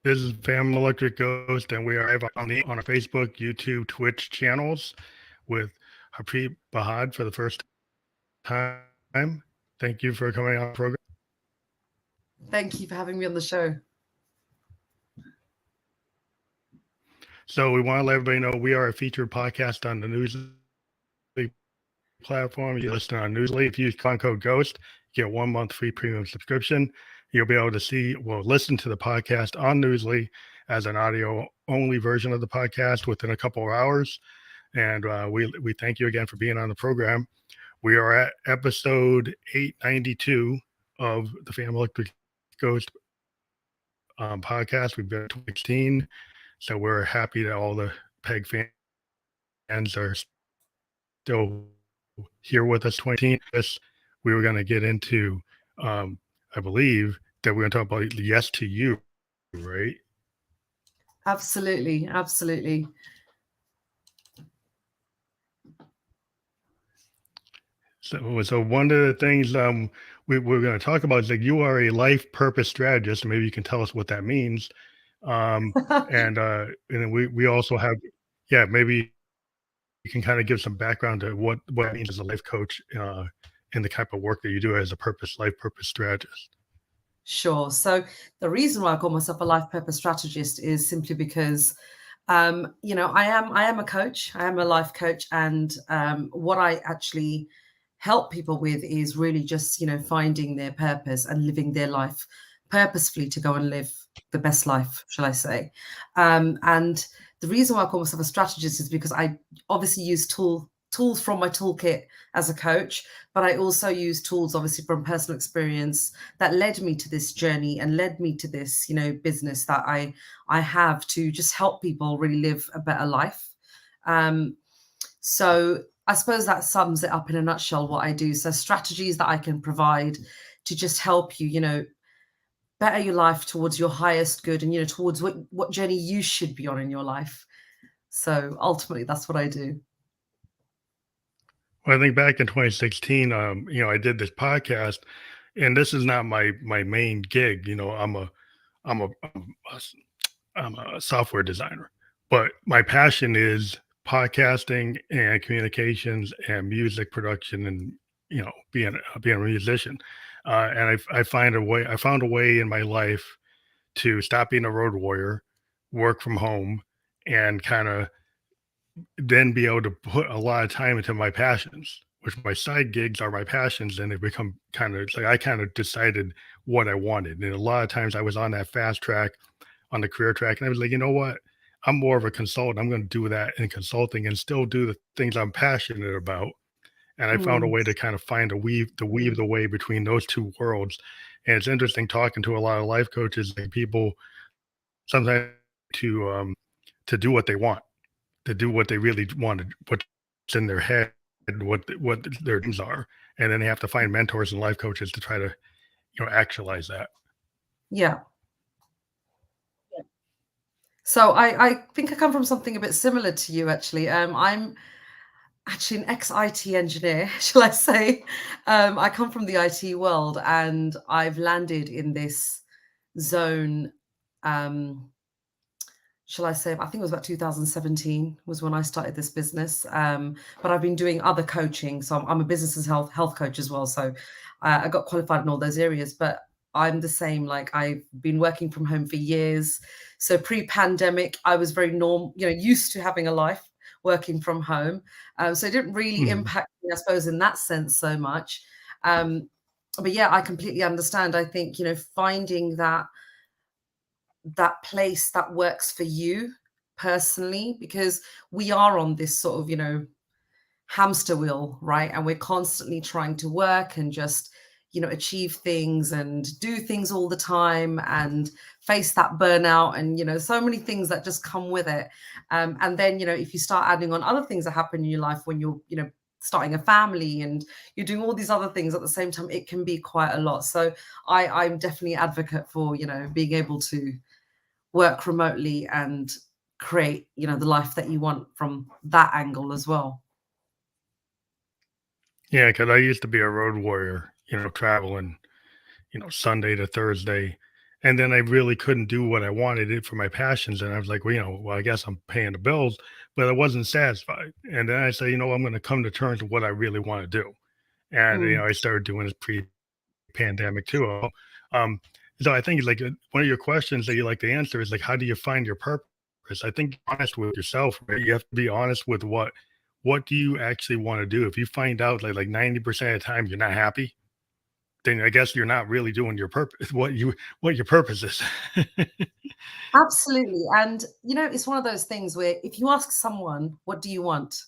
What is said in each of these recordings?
This is Family Electric Ghost, and we are live on our Facebook, YouTube, Twitch channels with Harpreet Bahad for the first time. Thank you for coming on the program. Thank you for having me on the show. So we want to let everybody know we are a featured podcast on the Newsly platform. You listen on Newsly. If you use coupon code GHOST, you get 1 month free premium subscription. You'll be able to listen to the podcast on Newsly as an audio only version of the podcast within a couple of hours. And we thank you again for being on the program. We are at episode 892 of the Family Electric Ghost podcast. We've been 2016, so we're happy that all the PEG fans are still here with us. 20. We were going to get into, I believe that we're going to talk about Yes to You, right? Absolutely. So one of the things we're going to talk about is that you are a life purpose strategist. Maybe you can tell us what that means. And then we also have, maybe you can kind of give some background to what it means as a life coach in the type of work that you do as a life purpose strategist. Sure. So the reason why I call myself a life purpose strategist is simply because I am a coach. I am a life coach, and what I actually help people with is really just finding their purpose and living their life purposefully to go and live the best life, shall I say. And the reason why I call myself a strategist is because I obviously use tools from my toolkit as a coach, but I also use tools obviously from personal experience that led me to this journey and led me to this business that I have to just help people really live a better life. So I suppose that sums it up in a nutshell what I do. So strategies that I can provide to just help you better your life towards your highest good and towards what journey you should be on in your life. So ultimately that's what I do. Well, I think back in 2016, I did this podcast, and this is not my main gig. I'm a software designer, but my passion is podcasting and communications and music production, and being a musician. And I found a way in my life to stop being a road warrior, work from home, and kind of then be able to put a lot of time into my passions, which my side gigs are my passions, and they become it's like I kind of decided what I wanted. And a lot of times I was on that fast track, on the career track, and I was like, you know what? I'm more of a consultant. I'm going to do that in consulting and still do the things I'm passionate about. And I found a way to kind of weave the way between those two worlds. And it's interesting talking to a lot of life coaches, like people sometimes to do what they want, to do what they really wanted, what's in their head, what their dreams are, and then they have to find mentors and life coaches to try to actualize that. Yeah. So I think I come from something a bit similar to you, actually. I'm actually an ex-IT engineer, shall I say. I come from the IT world, and I've landed in this zone, shall I say, I think it was about 2017 was when I started this business. But I've been doing other coaching. So I'm a business and health coach as well. So I got qualified in all those areas, but I'm the same. Like I've been working from home for years. So pre-pandemic, I was very used to having a life working from home. So it didn't really impact me, I suppose, in that sense so much. But yeah, I completely understand. I think, finding that place that works for you personally, because we are on this sort of hamster wheel, right? And we're constantly trying to work and just achieve things and do things all the time and face that burnout and so many things that just come with it. And then if you start adding on other things that happen in your life when you're starting a family and you're doing all these other things at the same time, it can be quite a lot. So I'm definitely an advocate for being able to work remotely and create the life that you want from that angle as well. Yeah, because I used to be a road warrior, traveling, Sunday to Thursday, And then I really couldn't do what I wanted it for my passions. And I was like, well, I guess I'm paying the bills, but I wasn't satisfied. And then I said, I'm going to come to terms with what I really want to do. And, Mm. I started doing this pre-pandemic too. Um, so I think like one of your questions that you like to answer is like, how do you find your purpose? I think honest with yourself, right? You have to be honest with what do you actually want to do? If you find out like 90% of the time you're not happy, then I guess you're not really doing your purpose, what your purpose is. Absolutely. And, it's one of those things where if you ask someone, what do you want?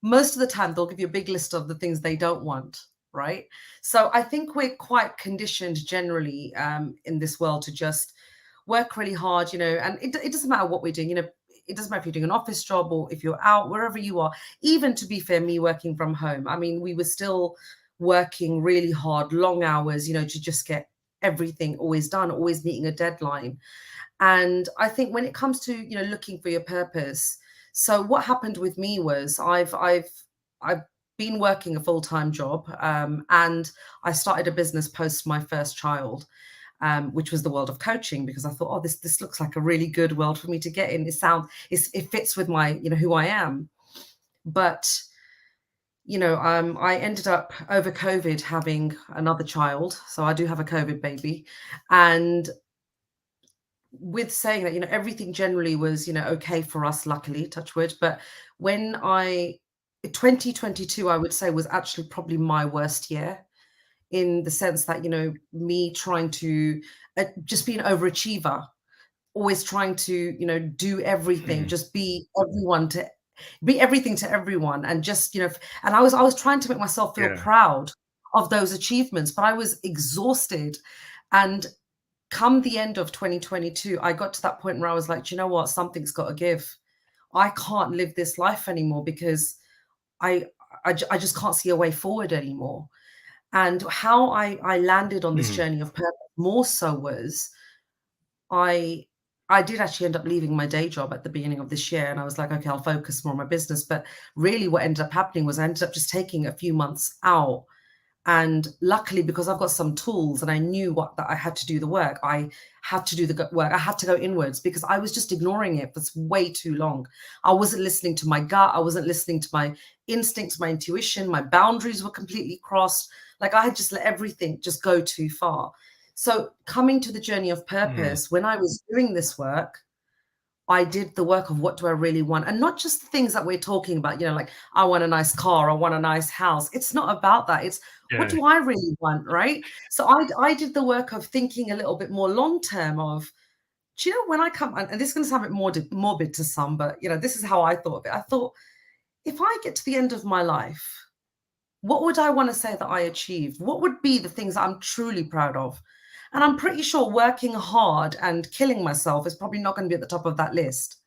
Most of the time, they'll give you a big list of the things they don't want. Right. So I think we're quite conditioned generally in this world to just work really hard, and it doesn't matter what we're doing, it doesn't matter if you're doing an office job or if you're out, wherever you are. Even to be fair, me working from home, I mean, we were still working really hard, long hours, to just get everything always done, always meeting a deadline. And I think when it comes to, looking for your purpose, so what happened with me was I've been working a full-time job, and I started a business post my first child, which was the world of coaching, because I thought, oh, this looks like a really good world for me to get in. It fits with my, who I am. But I ended up over COVID having another child, so I do have a COVID baby, and with saying that, everything generally was, okay for us, luckily, touch wood. But when 2022, I would say, was actually probably my worst year, in the sense that, me trying to just be an overachiever, always trying to, do everything, Mm, just be everything to everyone. And just, and I was trying to make myself feel yeah. proud of those achievements, but I was exhausted. And come the end of 2022, I got to that point where I was like, "Do you know what? Something's got to give. I can't live this life anymore, because I, I just can't see a way forward anymore." And how I landed on this Mm, journey of purpose more so was I I did actually end up leaving my day job at the beginning of this year, and I was like, okay, I'll focus more on my business. But really, what ended up happening was I ended up just taking a few months out. And luckily, because I've got some tools and I knew that I had to do the work, I had to do the work. I had to go inwards, because I was just ignoring it for way too long. I wasn't listening to my gut. I wasn't listening to my instincts, my intuition. My boundaries were completely crossed. Like, I had just let everything just go too far. So coming to the journey of mm, purpose, when I was doing this work, I did the work of what do I really want, and not just the things that we're talking about, like I want a nice car, I want a nice house. It's not about that. It's what yeah. do I really want, right? So I did the work of thinking a little bit more long term of, do you know, when I come, and this is going to sound a bit more morbid to some, but this is how I thought of it. I thought, if I get to the end of my life, what would I want to say that I achieved? What would be the things that I'm truly proud of? And I'm pretty sure working hard and killing myself is probably not going to be at the top of that list.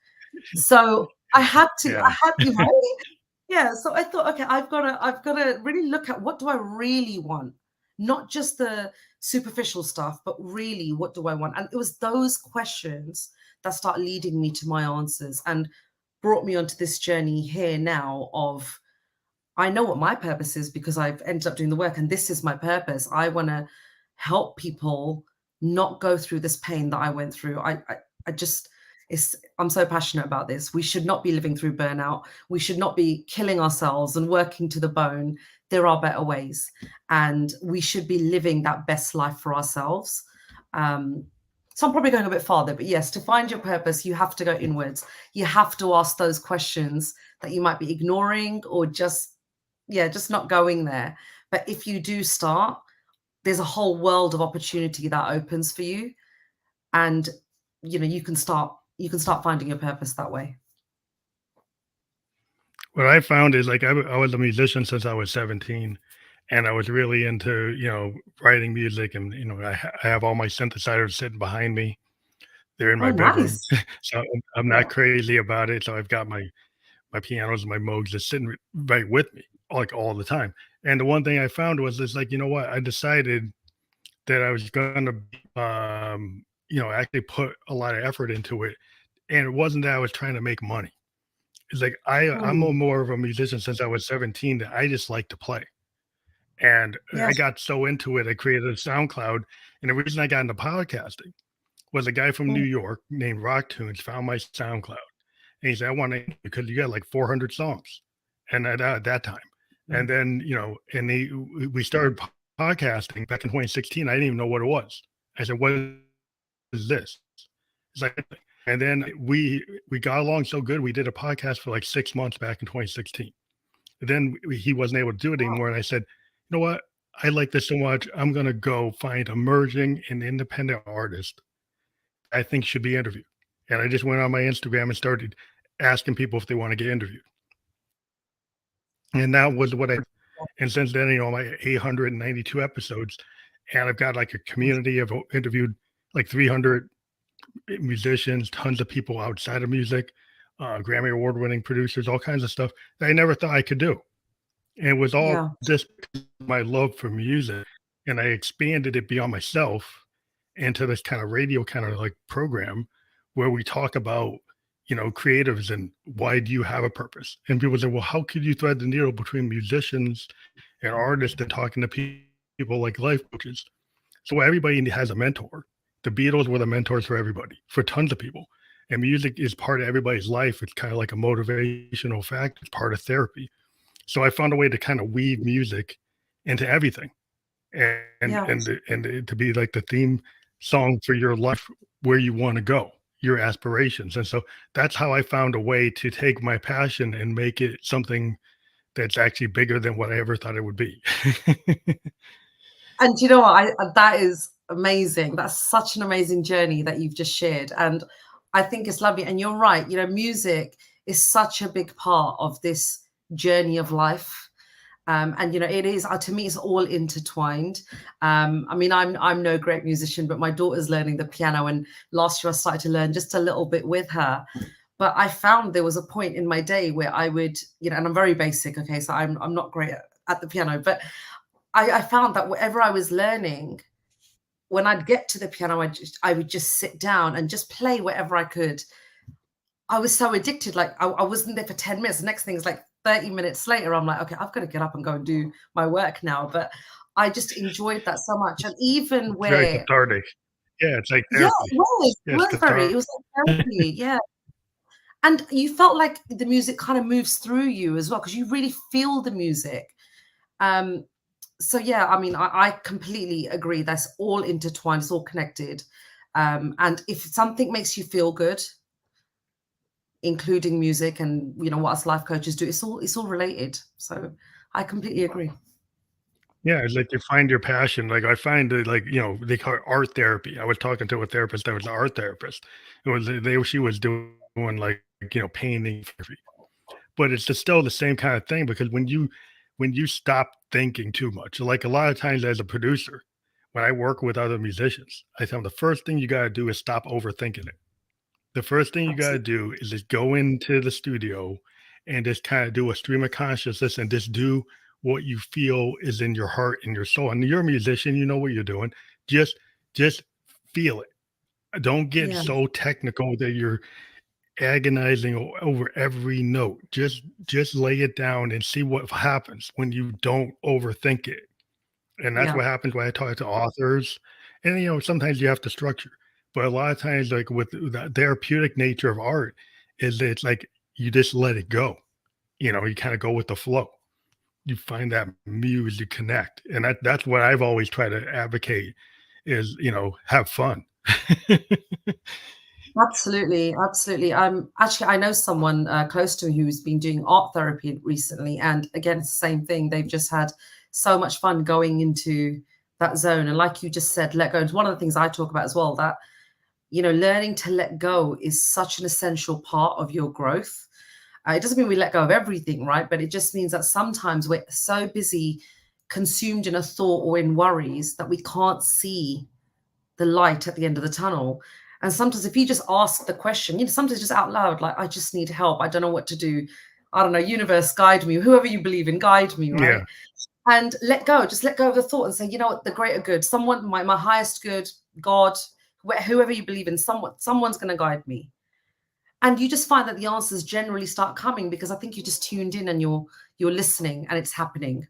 So I Yeah. had to, right? Yeah. So I thought, okay, I've got to really look at, what do I really want? Not just the superficial stuff, but really, what do I want? And it was those questions that start leading me to my answers, and brought me onto this journey here now of, I know what my purpose is, because I've ended up doing the work, and this is my purpose. I want to help people not go through this pain that I went through. I just, I'm so passionate about this. We should not be living through burnout. We should not be killing ourselves and working to the bone. There are better ways, and we should be living that best life for ourselves. Um, so I'm probably going a bit farther, but yes, to find your purpose, you have to go inwards. You have to ask those questions that you might be ignoring, or just not going there. But if you do start, there's a whole world of opportunity that opens for you, and you can start finding your purpose that way. What I found is like I was a musician since I was 17, and I was really into, writing music, and I have all my synthesizers sitting behind me. They're in Oh, my bedroom. nice. So I'm Yeah. not crazy about it. So I've got my pianos and my Moogs just sitting right with me, like all the time. And the one thing I found was, it's like, you know what? I decided that I was gonna actually put a lot of effort into it. And it wasn't that I was trying to make money. It's like I'm Mm, more of a musician since I was 17, that I just like to play. And I yes. got so into it, I created a SoundCloud. And the reason I got into podcasting, was a guy from New Mm, York named Rock Tunes found my SoundCloud, and he said, "I want to," because you got like 400 songs, and at that time, mm. and then and we started podcasting back in 2016. I didn't even know what it was. I said, "What is this?" It's like, and then we got along so good. We did a podcast for like 6 months back in 2016. Then he wasn't able to do it anymore, and I said, "You know what? I like this so much. I'm gonna go find emerging and independent artists I think should be interviewed." And I just went on my Instagram and started asking people if they want to get interviewed. And that was what I, and since then, my 892 episodes, and I've got like a community. I've interviewed like 300 musicians, tons of people outside of music, Grammy award winning producers, all kinds of stuff that I never thought I could do. And it was all Yeah. just my love for music. And I expanded it beyond myself into this kind of radio kind of like program where we talk about, creatives and why do you have a purpose? And people say, well, how could you thread the needle between musicians and artists and talking to people like life coaches? So everybody has a mentor. The Beatles were the mentors for everybody, for tons of people. And music is part of everybody's life. It's kind of like a motivational factor. It's part of therapy. So I found a way to kind of weave music into everything, and Yeah. to be like the theme song for your life, where you want to go, your aspirations. And so that's how I found a way to take my passion and make it something that's actually bigger than what I ever thought it would be. And you know what? That is amazing. That's such an amazing journey that you've just shared. And I think it's lovely. And you're right. Music is such a big part of this journey of life. And it is to me, it's all intertwined. I mean, I'm no great musician, but my daughter's learning the piano, and last year I started to learn just a little bit with her. But I found there was a point in my day where I would, and I'm very basic. Okay, so I'm not great at the piano, but I found that whatever I was learning, when I'd get to the piano, I would just sit down and just play whatever I could. I was so addicted, like I wasn't there for 10 minutes. The next thing is like 30 minutes later, I'm like, okay, I've got to get up and go and do my work now. But I just enjoyed that so much. And even It's very where, cathartic. Yeah, it's like yeah, therapy. it Yeah, it's was very, it cathartic. was like therapy, yeah. And you felt like the music kind of moves through you as well, because you really feel the music. Um, so yeah, I mean, I completely agree. That's all intertwined. It's all connected. And if something makes you feel good, including music and what us life coaches do, it's all related. So I completely agree. Yeah, it's like you find your passion. Like I find it, like, they call it art therapy. I was talking to a therapist that was an art therapist. It was she was doing like, painting therapy. But it's just still the same kind of thing, because when you stop thinking too much, like a lot of times as a producer, when I work with other musicians, I tell them the first thing you gotta do is stop overthinking it. The first thing you gotta Absolutely. do is just go into the studio and just kind of do a stream of consciousness and just do what you feel is in your heart and your soul. And you're a musician, you know what you're doing. Just feel it. Don't get Yeah, so technical that you're agonizing over every note. Just lay it down and see what happens when you don't overthink it. And that's yeah, what happens when I talk to authors. And sometimes you have to structure, but a lot of times, like with the therapeutic nature of art, is that it's like you just let it go. You kind of go with the flow. You find that muse, you connect, and that's what I've always tried to advocate is have fun. absolutely, absolutely. Actually, I know someone close to me who's been doing art therapy recently, and again, it's the same thing. They've just had so much fun going into that zone, and like you just said, let go. It's one of the things I talk about as well. That learning to let go is such an essential part of your growth. It doesn't mean we let go of everything, right? But it just means that sometimes we're so busy, consumed in a thought or in worries, that we can't see the light at the end of the tunnel. And sometimes if you just ask the question, sometimes just out loud, like, I just need help. I don't know what to do. I don't know, universe, guide me, whoever you believe in, guide me, Yeah, right? And just let go of the thought and say, you know what, the greater good, someone, my highest good, God, whoever you believe in, someone's going to guide me. And you just find that the answers generally start coming, because I think you just tuned in and you're listening and it's happening.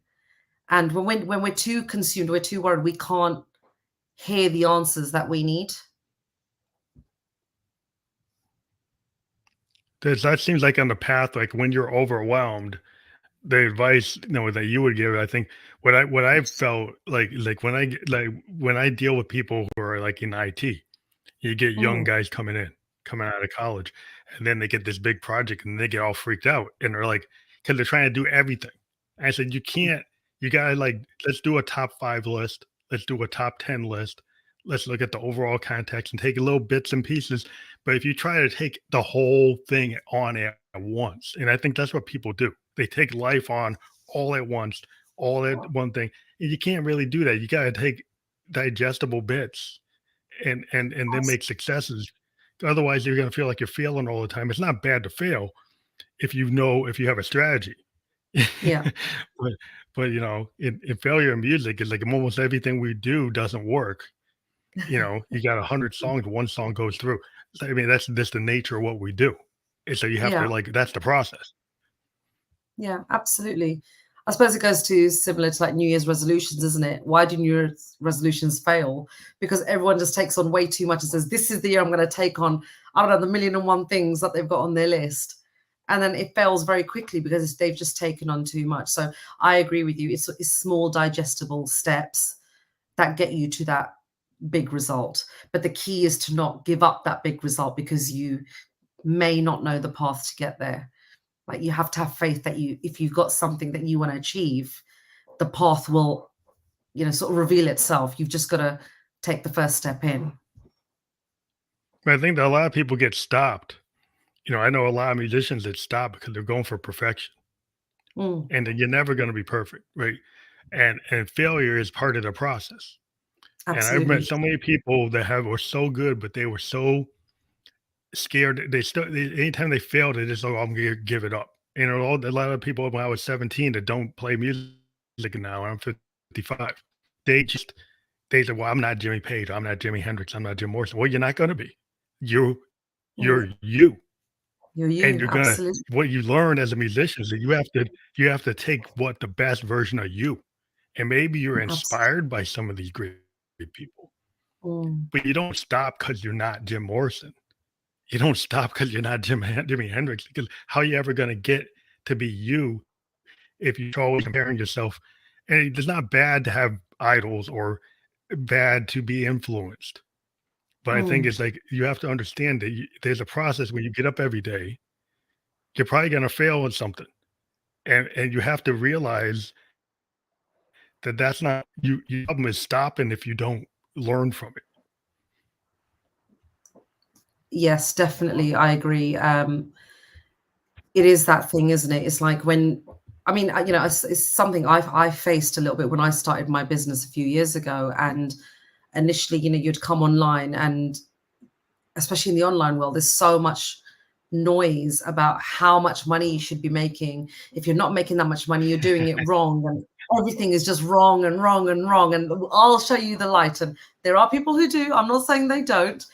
And when we're too consumed, we're too worried, we can't hear the answers that we need. that seems like on the path, like when you're overwhelmed, the advice, that you would give, I think what I've Yes. felt like when I deal with people who are like in IT, you get young Mm, guys coming out of college, and then they get this big project and they get all freaked out and they're like, because they're trying to do everything. I said, you can't, you gotta like, let's do a top 5 list. Let's do a top 10 list. Let's look at the overall context and take little bits and pieces. But if you try to take the whole thing on at once, and I think that's what people do, they take life on all at once, all at one thing. And you can't really do that. You gotta take digestible bits and then abs- make successes. Otherwise, you're going to feel like you're failing all the time. It's not bad to fail if you have a strategy. yeah, but in failure in music is like almost everything we do doesn't work. You got 100 songs, one song goes through. So, I mean, that's just the nature of what we do. And so you have yeah. to like that's the process. Yeah, absolutely. I suppose it goes to similar to like New Year's resolutions, isn't it? Why do New Year's resolutions fail? Because everyone just takes on way too much and says, this is the year I'm going to take on, I don't know, the million and one things that they've got on their list. And then it fails very quickly because they've just taken on too much. So I agree with you. It's small, digestible steps that get you to that big result. But the key is to not give up that big result because you may not know the path to get there. Like you have to have faith that if you've got something that you want to achieve, the path will, sort of reveal itself. You've just got to take the first step in. But I think that a lot of people get stopped. I know a lot of musicians that stop because they're going for perfection, Mm, and then you're never going to be perfect, right? And failure is part of the process. And I've met absolutely. so many people that have were so good, but they were so scared. Anytime they failed, they just like, oh, I'm gonna give it up. A lot of people when I was 17 that don't play music now. I'm 55. They just they said, well, I'm not Jimmy Page. I'm not Jimi Hendrix. I'm not Jim Morrison. Well, you're not gonna be. You Mm, you're you, you're and you. you're gonna. Absolutely. What you learn as a musician is that you have to take what the best version of you, and maybe you're Absolutely. inspired by some of these great people, Mm, but you don't stop because you're not Jim Morrison. You don't stop because you're not Jimi Hendrix, because how are you ever gonna get to be you if you're always comparing yourself? And it's not bad to have idols or bad to be influenced, but I think mm. it's like you have to understand that there's a process when you get up every day, you're probably gonna fail at something, and you have to realize that that's not you your problem is stopping if you don't learn from it. Yes, definitely. I agree. It is that thing, isn't it? It's like when, I mean, it's something I faced a little bit when I started my business a few years ago. And initially, you'd come online and especially in the online world, there's so much noise about how much money you should be making. If you're not making that much money, you're doing it wrong. And everything is just wrong and wrong and wrong. And I'll show you the light. And there are people who do. I'm not saying they don't,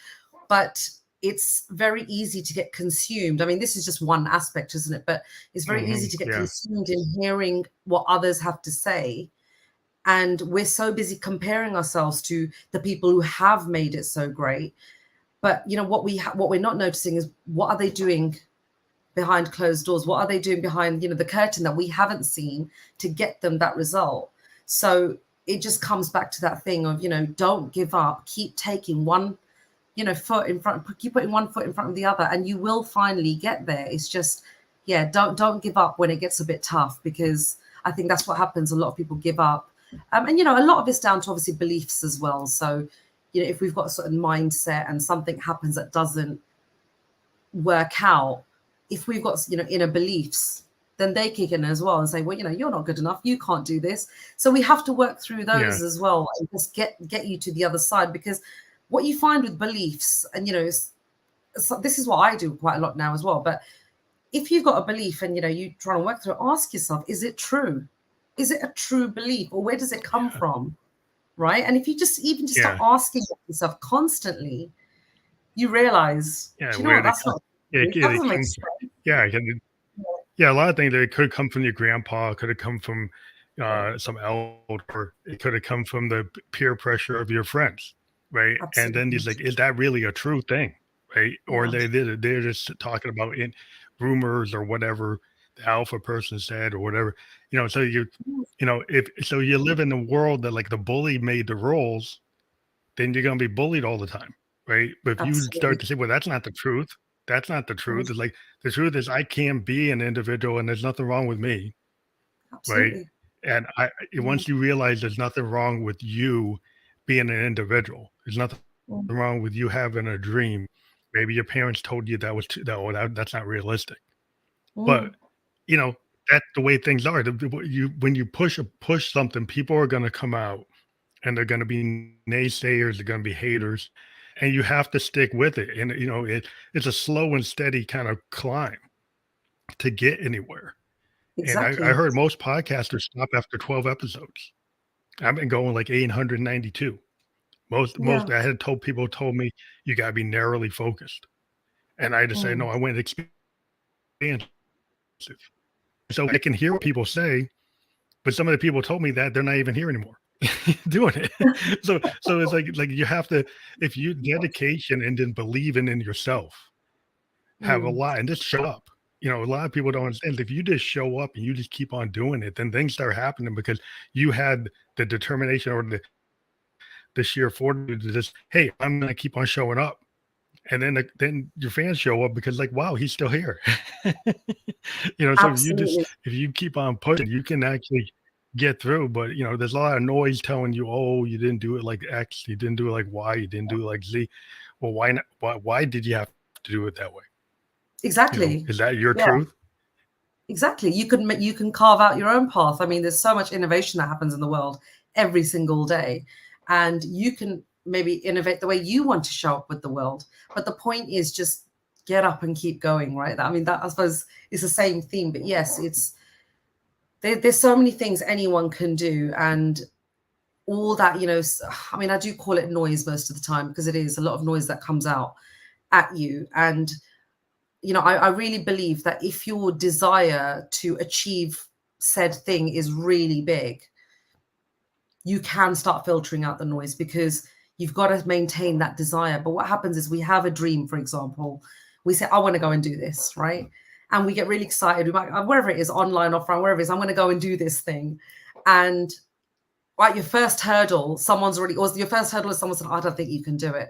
but it's very easy to get consumed. I mean, this is just one aspect, isn't it? But it's very easy Mhm, to get yeah, consumed in hearing what others have to say. And we're so busy comparing ourselves to the people who have made it so great, but what we're not noticing is what are they doing behind closed doors? What are they doing behind the curtain that we haven't seen to get them that result? So it just comes back to that thing of don't give up. Keep taking one foot in front. Keep putting one foot in front of the other, and you will finally get there. It's just don't give up when it gets a bit tough, because I think that's what happens. A lot of people give up, and a lot of it's down to obviously beliefs as well. So if we've got a certain mindset and something happens that doesn't work out, if we've got inner beliefs, then they kick in as well and say, well, you're not good enough, you can't do this. So we have to work through yeah, those as well and just get you to the other side. Because what you find with beliefs, and so this is what I do quite a lot now as well, but if you've got a belief and you try to work through it, ask yourself, is it true? Is it a true belief, or where does it come from? Right? And if you just start yeah, asking yourself constantly, you realize, yeah, do you know what? where they That's come not yeah, true. That they doesn't make come sense. yeah, yeah, a lot of things that it could come from your grandpa, it could have come from, some elder, it could have come from the peer pressure of your friends, right? And then he's Absolutely. like, "Is that really a true thing?" right? Or Yeah. they're just talking about in rumors or whatever the alpha person said or whatever, so Yes. if so you live in a world that like the bully made the rules, then you're gonna be bullied all the time, right? But if you start Absolutely. to say, well, that's not the truth. That's not the truth. Yes. It's like the truth is I can be an individual and there's nothing wrong with me, right? Absolutely. And Yeah. once you realize there's nothing wrong with you being an individual, there's nothing Mm. wrong with you having a dream. Maybe your parents told you that was that's not realistic, but Mm. you know that's the way things are. You when you push something, people are going to come out and they're going to be naysayers, they're going to be haters, and you have to stick with it. And it's a slow and steady kind of climb to get anywhere. And I Exactly. heard most podcasters stop after 12 episodes. I've been going like 892. Most Yeah. I had told me you got to be narrowly focused, and I decided no, Mm. I went expansive. So I can hear what people say, but some of the people told me that they're not even here anymore doing it. So it's like you have to, if you dedication and then believing in yourself, have a Mm. lot and just show up. A lot of people don't understand, if you just show up and you just keep on doing it, then things start happening because you had the determination or the sheer fortitude to just, hey, I'm gonna keep on showing up. And then your fans show up because like, wow, he's still here. So Absolutely. if you keep on pushing, you can actually get through. But there's a lot of noise telling you, oh, you didn't do it like X, you didn't do it like Y, you didn't do it like Z. Well, why not? Why did you have to do it that way? Exactly. Is that your Yeah. truth? Exactly. You can carve out your own path. I mean, there's so much innovation that happens in the world every single day, and you can maybe innovate the way you want to show up with the world. But the point is just get up and keep going, right? I mean, that I suppose is the same theme. But yes, there's so many things anyone can do, and all that, I mean, I do call it noise most of the time because it is a lot of noise that comes out at you. And I really believe that if your desire to achieve said thing is really big, you can start filtering out the noise because you've got to maintain that desire. But what happens is we have a dream, for example, we say, I want to go and do this, right? And we get really excited. We might, wherever it is, online, offline, wherever it is, I'm going to go and do this thing. And right, your first hurdle, or your first hurdle is someone said, I don't think you can do it.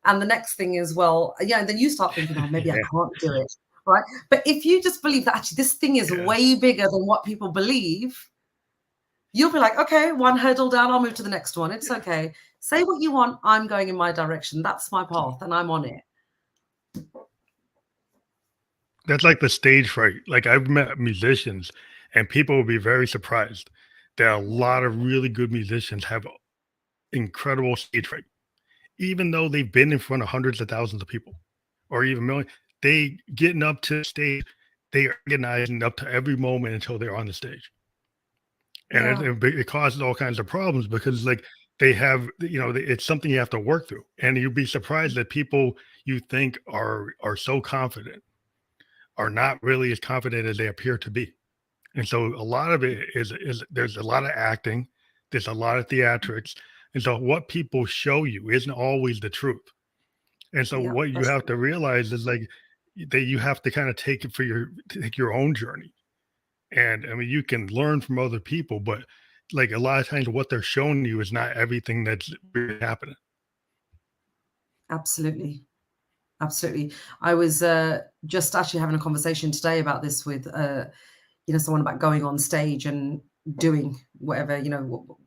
And the next thing is, well, yeah, and then you start thinking, oh, maybe I Yeah, can't do it, right? But if you just believe that actually this thing is yeah. way bigger than what people believe, you'll be like, okay, one hurdle down, I'll move to the next one. It's okay. Say what you want. I'm going in my direction. That's my path, and I'm on it. That's like the stage fright. Like I've met musicians, and people will be very surprised that a lot of really good musicians have incredible stage fright, even though they've been in front of hundreds of thousands of people or even millions. They getting up to the stage, they are organizing up to every moment until they're on the stage, and Yeah, it causes all kinds of problems because like they have, it's something you have to work through, and you'd be surprised that people you think are so confident are not really as confident as they appear to be. And so a lot of it is there's a lot of acting, there's a lot of theatrics, and so what people show you isn't always the truth. And so yeah, what you that's have to realize is like that you have to kind of take your own journey. And I mean, you can learn from other people, but like a lot of times what they're showing you is not everything that's really happening. absolutely. Absolutely. I was just actually having a conversation today about this with someone about going on stage and doing whatever,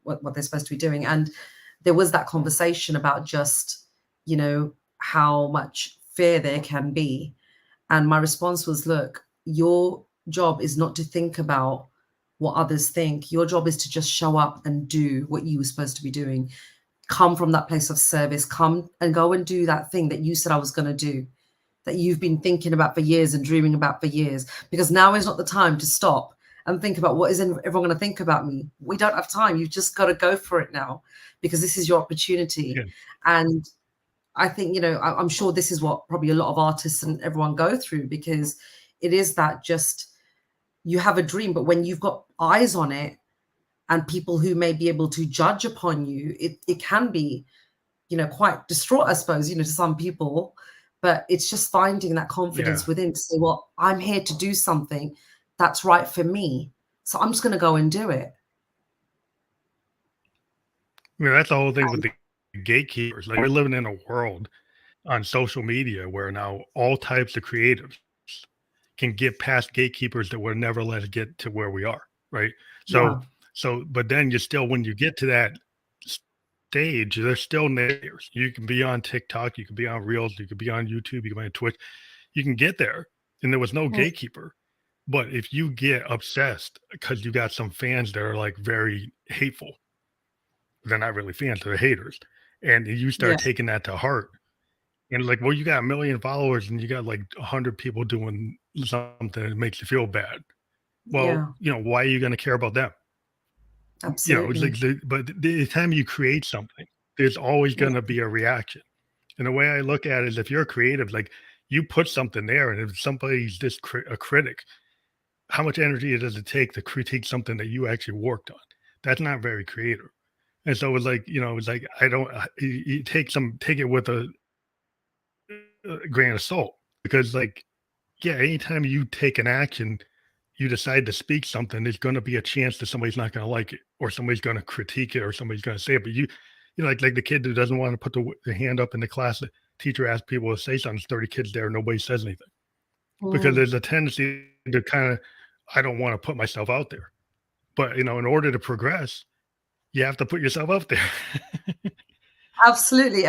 what they're supposed to be doing. And there was that conversation about just, how much fear there can be. And my response was, look, your job is not to think about what others think. Your job is to just show up and do what you were supposed to be doing. Come from that place of service, come and go and do that thing that you said I was going to do, that you've been thinking about for years and dreaming about for years, because now is not the time to stop and think about what is everyone going to think about me. We don't have time. You've just got to go for it now because this is your opportunity. Yeah. And I think, I'm sure this is what probably a lot of artists and everyone go through, because it is that just you have a dream, but when you've got eyes on it and people who may be able to judge upon you, it can be, quite distraught, I suppose, to some people. But it's just finding that confidence Yeah. within to say, well, I'm here to do something that's right for me. So I'm just going to go and do it. I mean, that's the whole thing with the gatekeepers. Like we're living in a world on social media where now all types of creatives can get past gatekeepers that would never let us get to where we are, right? So, Yeah. but then you still, when you get to that stage, there's still naysayers. You can be on TikTok, you can be on Reels, you can be on YouTube, you can be on Twitch, you can get there, and there was no Mm, gatekeeper. But if you get obsessed because you got some fans that are like very hateful, they're not really fans, they're haters, and you yeah. start taking that to heart, and like, well, you got a million followers and you got like 100 people doing something that makes you feel bad. Well, Yeah. why are you going to care about them? It's Absolutely. like, but the time you create something, there's always Yeah. going to be a reaction. And the way I look at it is if you're creative, like you put something there, and if somebody's just a critic, how much energy does it take to critique something that you actually worked on? That's not very creative. And so it's like, it's like, I don't, you take it with a grain of salt because, like, yeah, anytime you take an action, you decide to speak something, there's going to be a chance that somebody's not going to like it, or somebody's going to critique it, or somebody's going to say it. But like the kid who doesn't want to put the hand up in the class, the teacher asks people to say something, there's 30 kids there, nobody says anything because Mm. there's a tendency to kind of, I don't want to put myself out there. But, in order to progress, you have to put yourself out there. Absolutely.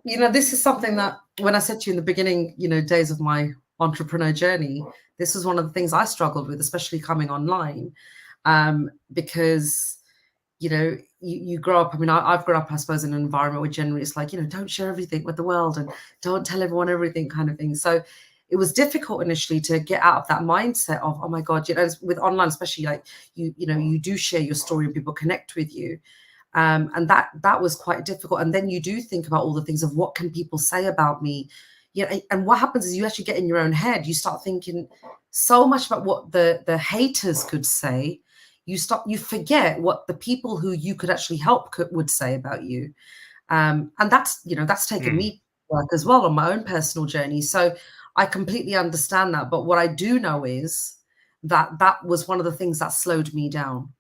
This is something that when I said to you in the beginning, days of my entrepreneur journey, this was one of the things I struggled with, especially coming online, because you grow up. I mean, I've grown up, I suppose, in an environment where generally it's like, don't share everything with the world and don't tell everyone everything kind of thing. So it was difficult initially to get out of that mindset of, oh my God, with online, especially like you do share your story and people connect with you. And that was quite difficult. And then you do think about all the things of what can people say about me, and what happens is you actually get in your own head. You start thinking so much about what the haters could say. You forget what the people who you could actually help would say about you. And that's taken Mm. me work as well on my own personal journey. So I completely understand that. But what I do know is that was one of the things that slowed me down.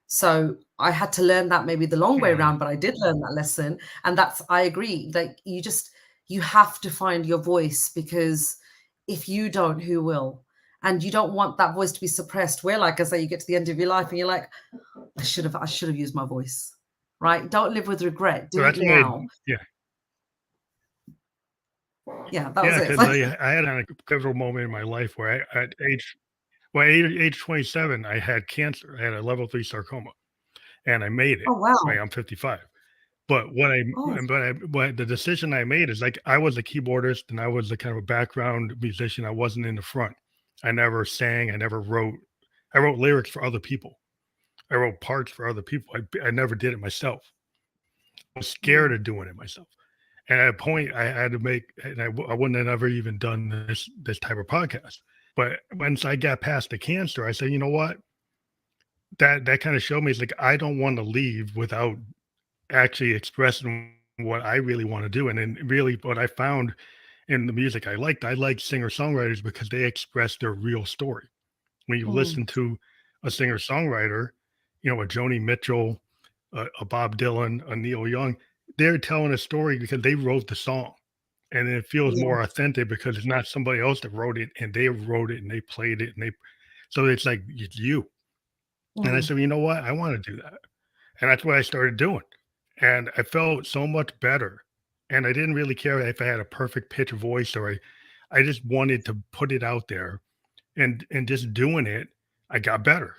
So I had to learn that maybe the long way Mm. around, but I did learn that lesson. And I agree. Like you have to find your voice, because if you don't, who will? And you don't want that voice to be suppressed. Where, like I say, you get to the end of your life and you're like, I should have used my voice. Right? Don't live with regret. So Do it that's why, now. yeah. Yeah, that was Yeah, it. because I had a pivotal moment in my life where at age 27, I had cancer. I had a level 3 sarcoma, and I made it, Oh right? wow. I'm 55. But what I Oh, but the decision I made is, like, I was a keyboardist and I was a kind of a background musician. I wasn't in the front. I never sang, I never wrote. I wrote lyrics for other people. I wrote parts for other people. I never did it myself. I was scared mm, of doing it myself. And at a point, I had to make, and I wouldn't have ever even done this type of podcast. But once I got past the cancer, I said, you know what? That kind of showed me, it's like I don't want to leave without actually expressing what I really want to do. And then really what I found in the music I liked singer-songwriters because they express their real story. When you mm, listen to a singer-songwriter, a Joni Mitchell, a Bob Dylan, a Neil Young, they're telling a story because they wrote the song. And it feels yeah, more authentic because it's not somebody else that wrote it and they wrote it and they played it and they, so it's like it's you. And I mm, said, you know what? I want to do that. And that's what I started doing. And I felt so much better. And I didn't really care if I had a perfect pitch voice or I just wanted to put it out there, and just doing it, I got better.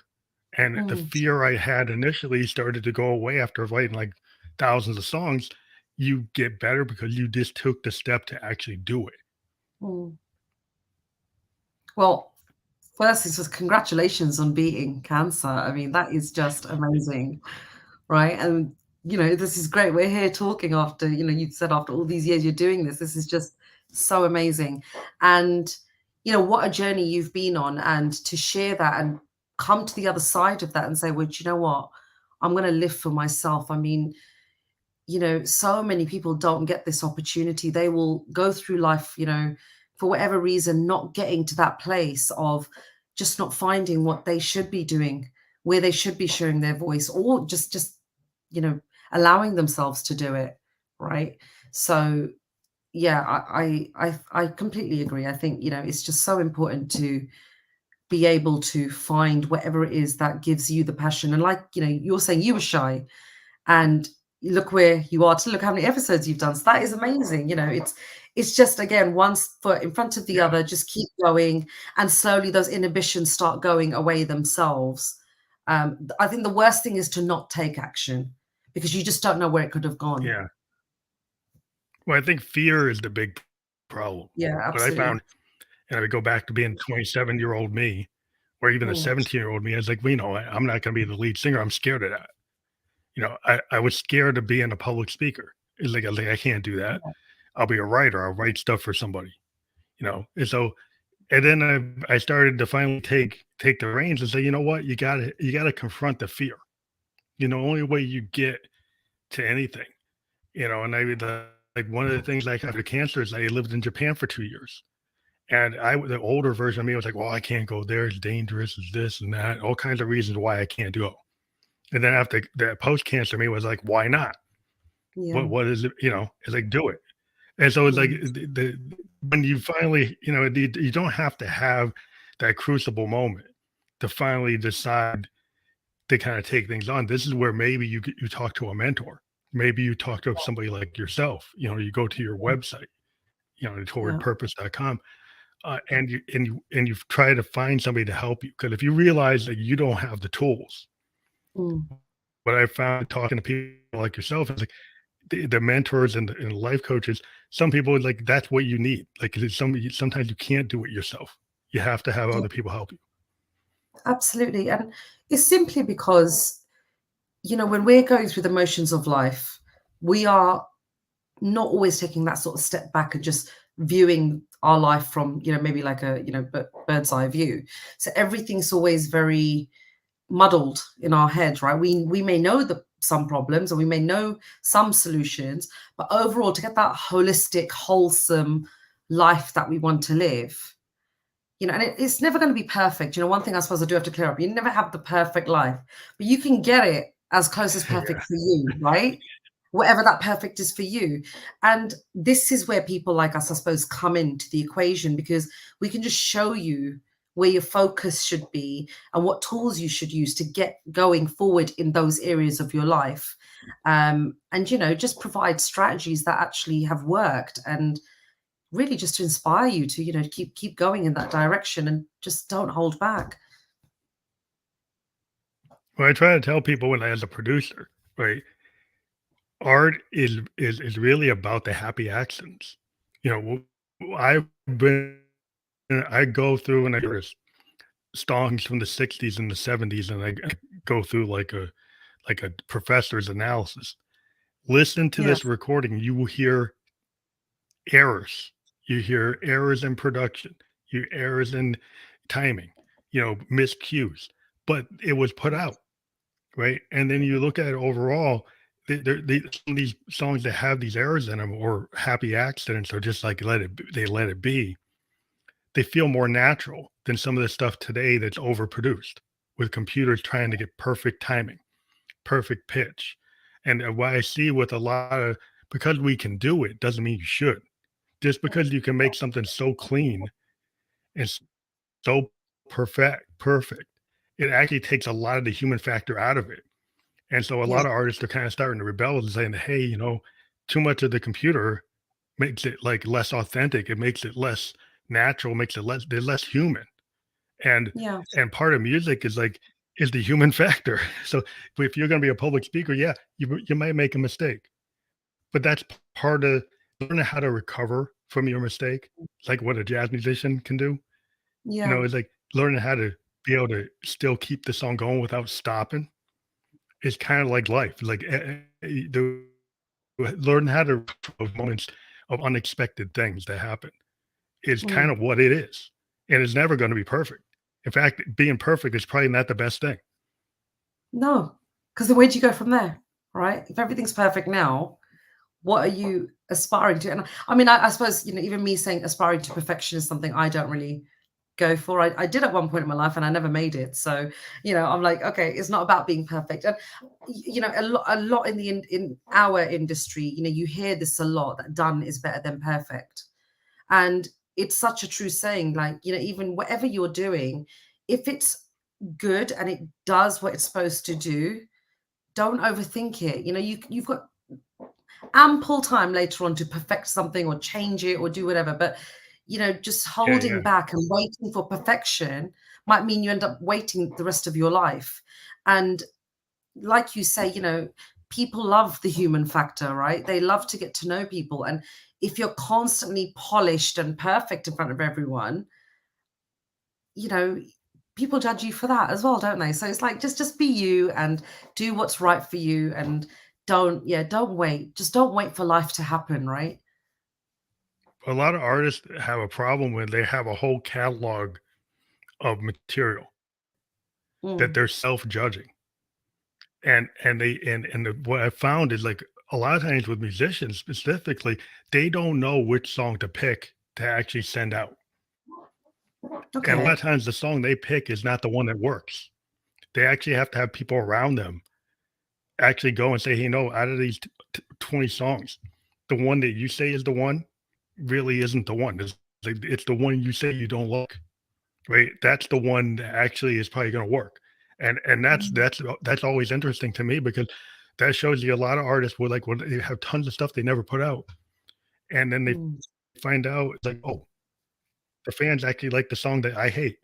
And the mm, fear I had initially started to go away after writing like thousands of songs. You get better because you just took the step to actually do it. mm. Well, first, it's just congratulations on beating cancer. I mean, that is just amazing, right? And this is great. We're here talking after, you said after all these years you're doing this. This is just so amazing. And what a journey you've been on, and to share that and come to the other side of that and say, well, do you know what? I'm going to live for myself. I mean, so many people don't get this opportunity. They will go through life, for whatever reason, not getting to that place of just not finding what they should be doing, where they should be sharing their voice, or just you know allowing themselves to do it, right? So yeah, I completely agree. I think it's just so important to be able to find whatever it is that gives you the passion. And like you're saying, you were shy, and look where you are, to look how many episodes you've done. So that is amazing. It's just, again, one foot in front of the Yeah. other, just keep going, and slowly those inhibitions start going away themselves. I think the worst thing is to not take action, because you just don't know where it could have gone. Yeah. Well, I think fear is the big problem. Yeah, What I absolutely. found, and I would go back to being 27-year-old me, or even a Mm, 17-year-old me. I was like, well, I'm not going to be the lead singer. I'm scared of that. I was scared of being a public speaker. I was like, I can't do that. I'll be a writer. I'll write stuff for somebody. And so, and then I started to finally take the reins and say, you know what, you gotta confront the fear. Only way you get to anything. And I would like one of the things like after cancer is I lived in Japan for 2 years. And the older version of me was like, well, I can't go there. It's dangerous. It's this and that. All kinds of reasons why I can't do it. And then after that post cancer me was like, why not? yeah. What is it? It's like, do it. And so it's like Mm, when you finally, you don't have to have that crucible moment to finally decide to kind of take things on. This is where maybe you talk to a mentor. Maybe you talk to somebody like yourself. You go to your website, yeah. towardpurpose.com, and you try to find somebody to help you. Because if you realize that you don't have the tools, Mm, what I found talking to people like yourself is like the mentors and the life coaches, some people like that's what you need. Like sometimes you can't do it yourself. You have to have yeah, other people help you. absolutely. And it's simply because, when we're going through the motions of life, we are not always taking that sort of step back and just viewing our life from maybe like a bird's eye view. So everything's always very muddled in our head, right? We may know some problems, and we may know some solutions, but overall, to get that holistic, wholesome life that we want to live, and it's never going to be perfect. One thing I suppose I do have to clear up: you never have the perfect life, but you can get it as close as perfect Yeah. for you, right? Whatever that perfect is for you. And this is where people like us, I suppose, come into the equation, because we can just show you where your focus should be and what tools you should use to get going forward in those areas of your life. And just provide strategies that actually have worked, and really just to inspire you to keep going in that direction, and just don't hold back. Well, I try to tell people when I as a producer, right? Art is really about the happy accents. I've been I go through and I notice songs from the 60s and the 70s, and I go through like a professor's analysis. Listen to Yeah, this recording, you will hear errors. You hear errors in production, you errors in timing, miscues, but it was put out, right? And then you look at it overall, some of these songs that have these errors in them or happy accidents or just like they let it be, they feel more natural than some of the stuff today that's overproduced with computers trying to get perfect timing, perfect pitch. And what I see with a lot of, because we can do it doesn't mean you should. Just because you can make something so clean and so perfect, it actually takes a lot of the human factor out of it. And so a yeah, lot of artists are kind of starting to rebel and saying, hey, too much of the computer makes it like less authentic. It makes it less natural, makes it they're less human. And yeah, and part of music is the human factor. So if you're going to be a public speaker, yeah, you might make a mistake, but that's part of learning how to recover from your mistake, like what a jazz musician can do. yeah, It's like learning how to be able to still keep the song going without stopping. It's kind of like life. Like the learn how to of moments of unexpected things that happen is kind mm. of what it is, and it's never going to be perfect. In fact, being perfect is probably not the best thing. No, because then where do you go from there, right? If everything's perfect now, what are you aspiring to? And I mean, I suppose, even me saying aspiring to perfection is something I don't really go for. I did at one point in my life and I never made it. So, I'm like, okay, it's not about being perfect. And a lot in our industry, you hear this a lot, that done is better than perfect. And it's such a true saying, like, even whatever you're doing, if it's good and it does what it's supposed to do, don't overthink it. You've got ample time later on to perfect something or change it or do whatever. But just Yeah, holding yeah. back and waiting for perfection might mean you end up waiting the rest of your life. And like you say, people love the human factor, right? They love to get to know people. And if you're constantly polished and perfect in front of everyone, you know, people judge you for that as well, don't they? So it's like, just be you and do what's right for you, and don't wait. Just don't wait for life to happen, right? A lot of artists have a problem when they have a whole catalog of material that Mm, they're self-judging. What I found is, like, a lot of times with musicians specifically, they don't know which song to pick to actually send out. And a lot okay. of times the song they pick is not the one that works. They actually have to have people around them actually go and say, "Hey, no, out of these 20 songs, the one that you say is the one really isn't the one. It's the one you say you don't like, right? That's the one that actually is probably going to work." And Mm, that's always interesting to me, because that shows you a lot of artists will, like, when they have tons of stuff they never put out, and then they mm. find out it's like, oh, the fans actually like the song that I hate.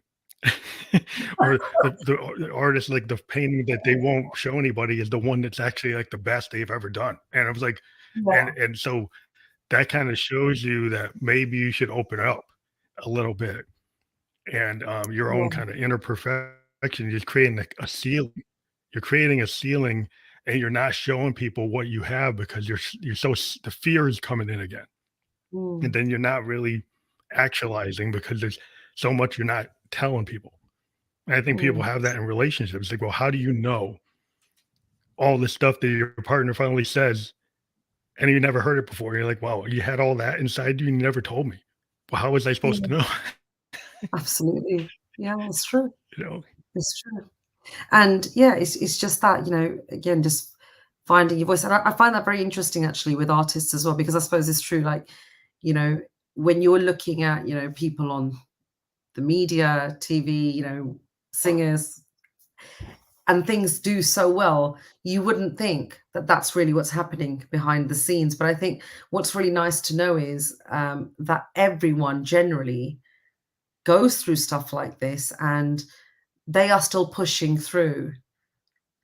Or the artist, like, the painting that they won't show anybody is the one that's actually, like, the best they've ever done. And I was like, Yeah, and so that kind of shows you that maybe you should open up a little bit, and your own yeah. kind of inner perfection. You're creating like a ceiling. You're creating a ceiling, and you're not showing people what you have, because the fear is coming in again, and Mm, then you're not really actualizing, because there's so much you're not telling people. And I think people mm. have that in relationships. Like, well, how do you know all the stuff that your partner finally says, and you never heard it before? You're like, wow, you had all that inside you and you never told me. Well, how was I supposed Yeah, to know? absolutely. Yeah, it's true. you know? It's true. And yeah, it's just that, again, just finding your voice. And I find that very interesting actually with artists as well, because I suppose it's true, like, you know, when you're looking at, people on the media, TV, singers, and things do so well, you wouldn't think that that's really what's happening behind the scenes. But I think what's really nice to know is that everyone generally goes through stuff like this, and they are still pushing through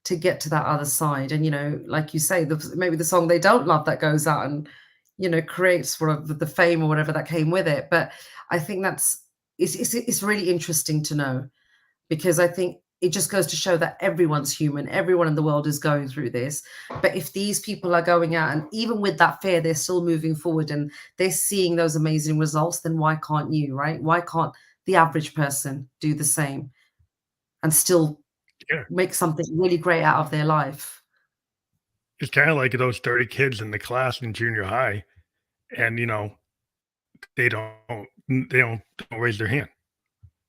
to get to that other side. And, like you say, maybe the song they don't love that goes out and, creates sort of the fame or whatever that came with it. But I think it's really interesting to know, because I think it just goes to show that everyone's human. Everyone in the world is going through this. But if these people are going out and even with that fear, they're still moving forward and they're seeing those amazing results, then why can't you, right? Why can't the average person do the same and still Yeah. make something really great out of their life? It's kind of like those 30 kids in the class in junior high, and they don't they don't raise their hand.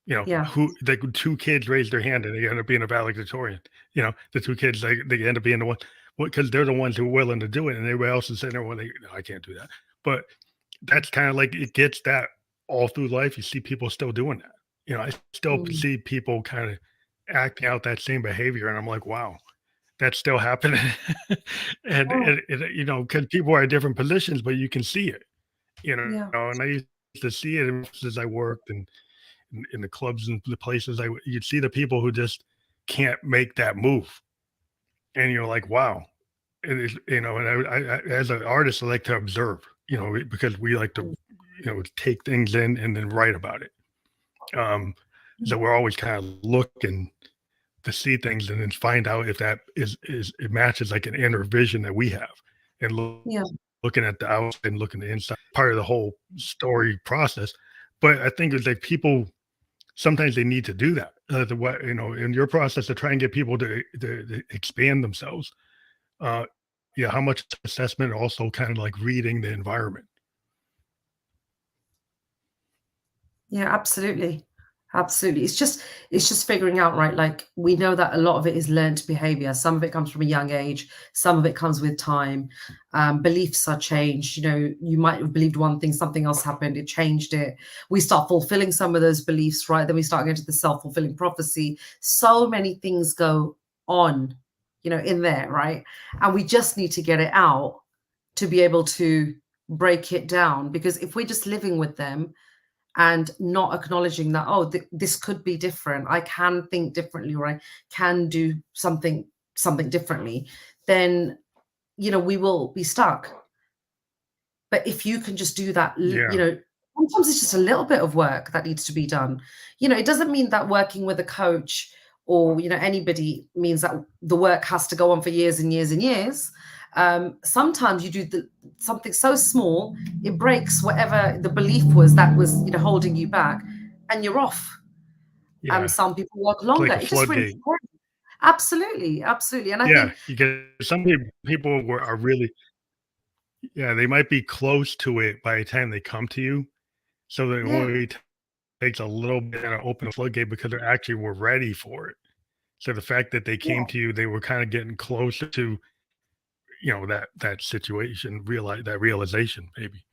Yeah. Who like two kids raise their hand and they end up being a valedictorian. The two kids, they end up being the one, because they're the ones who are willing to do it, and everybody else is sitting there, well, no, I can't do that. But that's kind of like it gets that all through life. You see people still doing that. I still Mm. see people kind of acting out that same behavior, and I'm like, wow, that's still happening. Oh, Because people are in different positions, but you can see it. yeah. And I used to see it as I worked and in the clubs and the places you'd see the people who just can't make that move, and you're like, wow. It is, and as an artist, I like to observe, because we like to, Mm. take things in and then write about it. Um, so we're always kind of looking to see things and then find out if that is it matches like an inner vision that we have, and Yeah. looking at the outside and looking at the inside, part of the whole story process. But I think it's like people sometimes they need to do that. The way in your process to try and get people to expand themselves. Uh, yeah, how much assessment, also kind of like reading the environment. Yeah, absolutely. Absolutely. It's just figuring out, right? Like we know that a lot of it is learned behavior. Some of it comes from a young age, some of it comes with time. Beliefs are changed. You know, you might have believed one thing, something else happened, it changed it. We start fulfilling some of those beliefs, right? Then we start going to the self-fulfilling prophecy. So many things go on, you know, in there, right? And we just need to get it out to be able to break it down. Because if we're just living with them and not acknowledging that, oh, this could be different, I can think differently, or I can do something differently, then you know we will be stuck. But if you can just do that, you Yeah, know, sometimes it's just a little bit of work that needs to be done. You know, it doesn't mean that working with a coach or, you know, anybody means that the work has to go on for years and years and years. Sometimes you do something so small, it breaks whatever the belief was that was, you know, holding you back, and you're off. yeah, Some people work it's longer. like a It just really floodgate. depends. Absolutely, absolutely. And I Yeah, think, you get some people are really, yeah, they might be close to it by the time they come to you, so it yeah, only takes a little bit to open a floodgate because they actually were ready for it. So the fact that they came yeah. to you, they were kind of getting closer to, that situation, realize that realization maybe.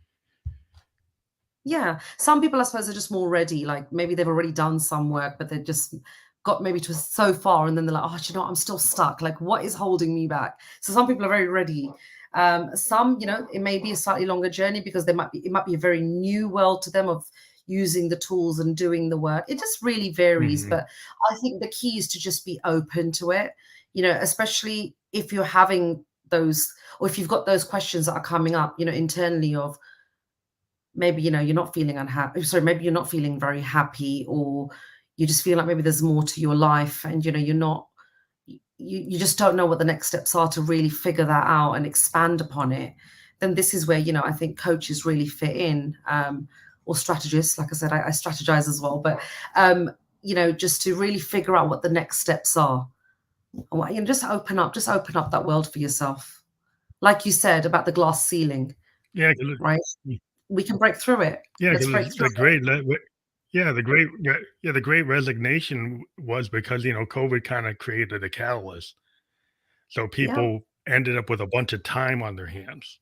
Yeah, some people, I suppose, are just more ready. Like maybe they've already done some work, but they've just got maybe to so far, and then they're like, "Oh, do you know, what? I'm still stuck. Like, what is holding me back?" So some people are very ready. Some, you know, it may be a slightly longer journey because it might be a very new world to them of using the tools and doing the work. It just really varies. Mhm. But I think the key is to just be open to it. You know, especially if you're having those, or if you've got those questions that are coming up, you know, internally of maybe, you know, you're not feeling unhappy, sorry, maybe you're not feeling very happy, or you just feel like maybe there's more to your life, and you know you're not, you just don't know what the next steps are to really figure that out and expand upon it. Then this is where, you know, I think coaches really fit in, or strategists. Like I said, I strategize as well, but you know, just to really figure out what the next steps are, and you know, just open up that world for yourself, like you said about the glass ceiling, Yeah, 'cause right? it We can break through it. yeah, Let's 'cause break it's through the it. great le yeah, the great resignation was because, COVID kinda created a catalyst. So Yeah. people ended up with a bunch of time on their hands.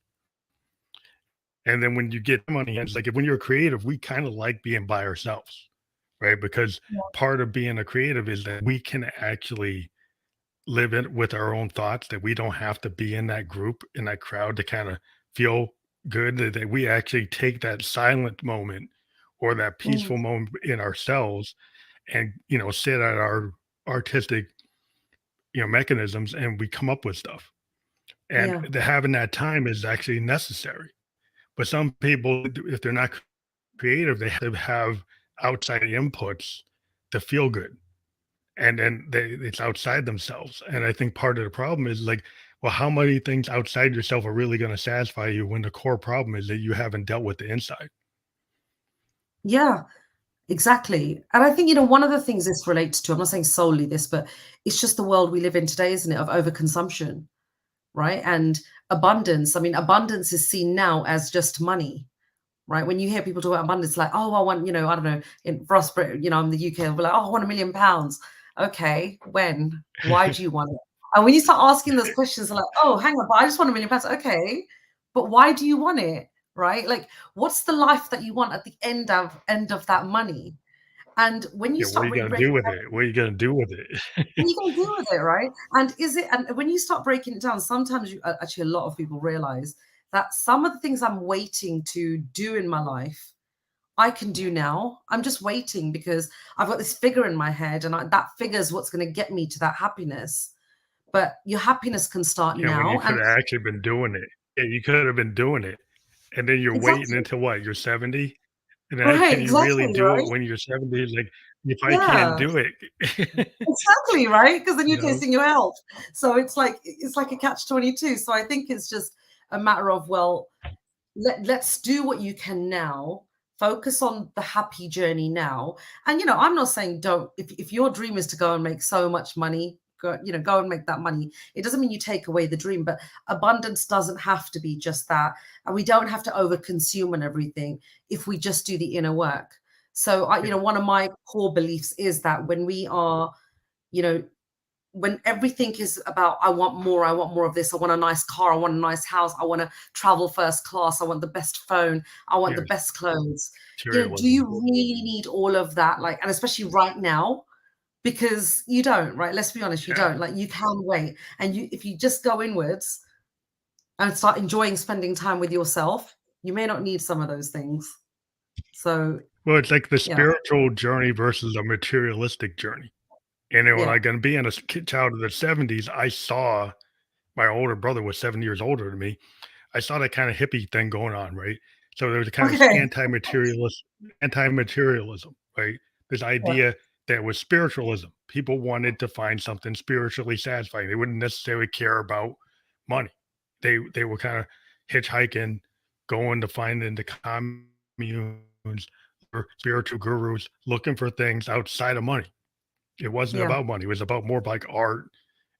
And then when you get time on your hands, like, if when you're creative, we kinda like being by ourselves, right? Because part of being a creative is that we can actually live it with our own thoughts, that we don't have to be in that group, in that crowd to kind of feel good, that we actually take that silent moment or that Mm, peaceful moment in ourselves and, sit at our artistic, mechanisms, and we come up with stuff. And yeah. having that time is actually necessary. But some people, if they're not creative, they have to have outside inputs to feel good, and then it's outside themselves. And I think part of the problem is like, well, how many things outside yourself are really going to satisfy you when the core problem is that you haven't dealt with the inside? Yeah, exactly. And I think, you know, one of the things this relates to, I'm not saying solely this, but it's just the world we live in today, isn't it? Of overconsumption, right? And abundance. I mean, abundance is seen now as just money, right? When you hear people talk about abundance, like, oh, I want, you know, I don't know, in for us, you know, I'm the UK, we're like, oh, I want £1 million. Okay, when? Why do you want it? And when you start asking those questions, they're like, oh, hang on, but I just want £1 million. Okay, but why do you want it? Right? Like, what's the life that you want at the end of that money? And when you Yeah, what are start you really going to breaking do with it, it? What are you going to do with what are it? you going to do with it, right? And is it? And when you start breaking it down, sometimes actually a lot of people realize that some of the things I'm waiting to do in my life I can do now. I'm just waiting because I've got this figure in my head, and that figure is what's going to get me to that happiness. But your happiness can start Yeah, when you now. could And have actually been doing it. Yeah, you could have been doing it. And then you're waiting exactly. until what? You're 70? And then how Right. can you really Exactly. do it Right. when you're 70? Like, if I can't Yeah. do it, Exactly. Right. Because then you you're know? tasting your health. So it's like a catch-22. So I think it's just a matter of, well, let's do what you can now. Focus on the happy journey now. And you know, I'm not saying don't, if your dream is to go and make so much money, go, go and make that money. It doesn't mean you take away the dream, but abundance doesn't have to be just that. And we don't have to over consume and everything if we just do the inner work. So Yeah. one of my core beliefs is that when we are, you know, when everything is about, I want more of this, I want a nice car, I want a nice house, I want to travel first class, I want the best phone, I want the Yes. best clothes. Do you Materialism. really need all of that? Like, and especially right now, because you don't, right? Let's be honest, you Yeah. don't. Like, you can wait. And if you just go inwards and start enjoying spending time with yourself, you may not need some of those things. So, Well, it's like the yeah. spiritual journey versus a materialistic journey. And then when Yeah. I got being a child of the 70s, I saw my older brother was 7 years older than me. I saw that kind of hippie thing going on, right? So there was a kind of Okay. anti-materialism, right? This Yeah. idea that was spiritualism. People wanted to find something spiritually satisfying. They wouldn't necessarily care about money. They were kind of hitchhiking, going to find into communes or spiritual gurus, looking for things outside of money. It wasn't Yeah. about money. It was about more like art